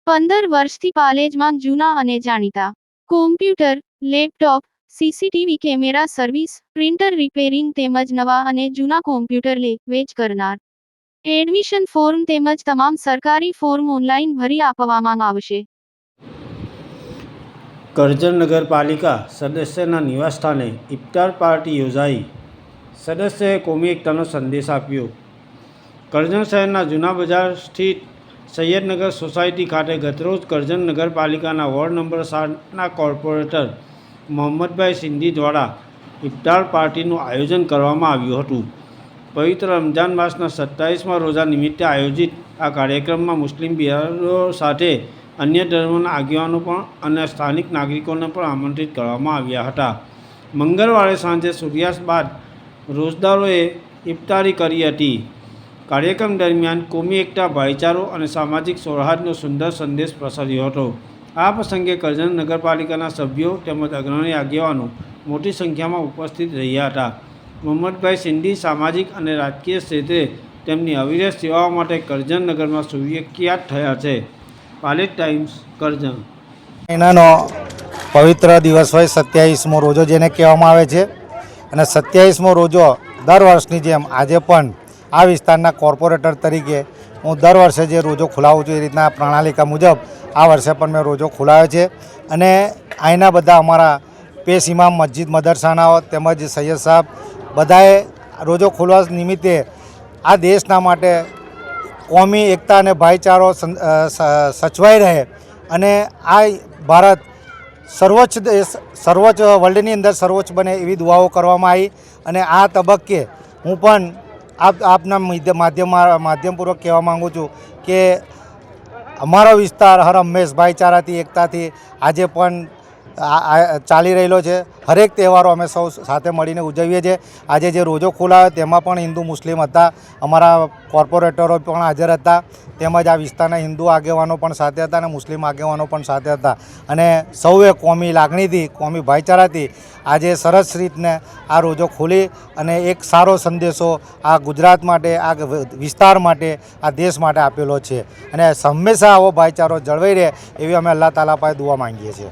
15 વર્ષથી પાલેજમાં જૂના અને જાણીતા computer, laptop, CCTV camera service, printer repairing તેમજ નવા અને જૂના કોમ્પ્યુટર લે-વેચ કરનાર. એડમિશન ફોર્મ તેમજ તમામ સરકારી ફોર્મ ઓનલાઈન ભરી આપવામાં આવશે. કરજણ નગરપાલિકા સદસ્યના નિવાસસ્થાને ઇફ્તાર પાર્ટી યોજાઈ. સદસ્યએ કોમી એકતાનો સંદેશ આપ્યો. કરજણ શહેરના જૂના બજાર સ્થિત સૈયદનગર સોસાયટી ખાતે ગતરોજ કરજણ નગરપાલિકાના વોર્ડ નંબર 7ના કોર્પોરેટર મોહમ્મદભાઈ સિંધી દ્વારા ઇફ્તાર પાર્ટીનું આયોજન કરવામાં આવ્યું હતું. પવિત્ર રમઝાન માસના 27મા રોઝા નિમિત્તે આયોજિત આ કાર્યક્રમમાં મુસ્લિમ બિરાદરો સાથે અન્ય ધર્મોના આગેવાનો પણ અને સ્થાનિક નાગરિકોને પણ આમંત્રિત કરવામાં આવ્યા હતા. મંગળવારે સાંજે સૂર્યાસ્ત બાદ રોઝદારોએ ઇફ્તારી કરી હતી. કાર્યક્રમ દરમિયાન કોમી એકતા, ભાઈચારો અને સામાજિક સૌહાર્દનો સુંદર સંદેશ પ્રસર્યો હતો. આ પ્રસંગે કરજણ નગરપાલિકાના સભ્યો તેમજ અગ્રણી આગેવાનો મોટી સંખ્યામાં ઉપસ્થિત રહ્યા હતા. મોહમ્મદભાઈ સિંધી સામાજિક અને રાજકીય ક્ષેત્રે તેમની અવિરત સેવાઓ માટે કરજણ નગરમાં સુવિખ્યાત થયા છે. પાલેજ ટાઈમ્સ, કરજણ. મહિનાનો પવિત્ર દિવસ હોય 27મો રોજો જેને કહેવામાં આવે છે, અને 27મો રોજો દર વર્ષની જેમ આજે પણ આ વિસ્તારના કોર્પોરેટર તરીકે હું દર વર્ષે જે રોજો ખોલાવું છું એ રીતના પ્રણાલિકા મુજબ આ વર્ષે પણ મેં રોજો ખોલાવ્યો છે. અને અહીંના બધા અમારા પેશ ઇમામ, મસ્જિદ, મદરસાનાઓ તેમજ સૈયદ સાહેબ બધાએ રોજો ખોલવા નિમિત્તે આ દેશના માટે કોમી એકતા અને ભાઈચારો સચવાઈ રહે અને આ ભારત સર્વોચ્ચ વર્લ્ડની અંદર સર્વોચ્ચ બને એવી દુઆઓ કરવામાં આવી. અને આ તબક્કે હું પણ આપના માધ્યમપૂર્વક કહેવા માગું છું કે અમારો વિસ્તાર હર હંમેશ ભાઈચારાથી, એકતાથી આજે પણ ચાલી રહેલો છે. હરેક તહેવારો અમે સૌ સાથે મળીને ઉજવીએ છીએ. આજે જે રોજો ખોલાવ્યો તેમાં પણ હિન્દુ મુસ્લિમ હતા, અમારા કોર્પોરેટરો પણ હાજર હતા, તેમજ આ વિસ્તારના હિન્દુ આગેવાનો પણ સાથે હતા અને મુસ્લિમ આગેવાનો પણ સાથે હતા. અને સૌએ કોમી લાગણીથી, કોમી ભાઈચારાથી આજે સરસ રીતને આ રોજો ખોલી અને એક સારો સંદેશો આ ગુજરાત માટે, આ વિસ્તાર માટે, આ દેશ માટે આપેલો છે. અને હંમેશા આવો ભાઈચારો જળવાઈ રહે એવી અમે અલ્લાહ તાલા પાસે દુઆ માંગીએ છીએ.